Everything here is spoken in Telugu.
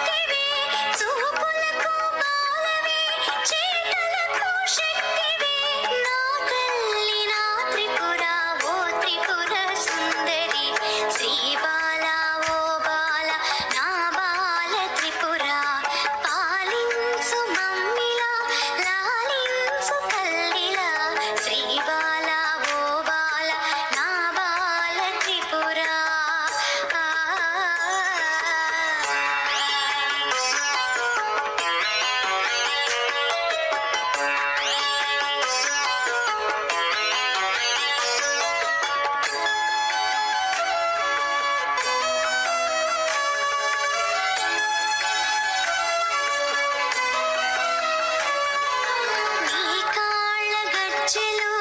శక్తివే చూపులకు బాలవే చేతలకు శక్తివే నా తల్లి నా త్రిపుర ఓ త్రిపుర సుందరి శ్రీ బాల ఓ బాల నా బాల త్రిపుర పాలించు మమ్మిలా లాలించు తల్లిలా శ్రీ బాల ఓ బాల నా బాల త్రిపుర ఆ నీ కాళ్ళ గజ్జెలు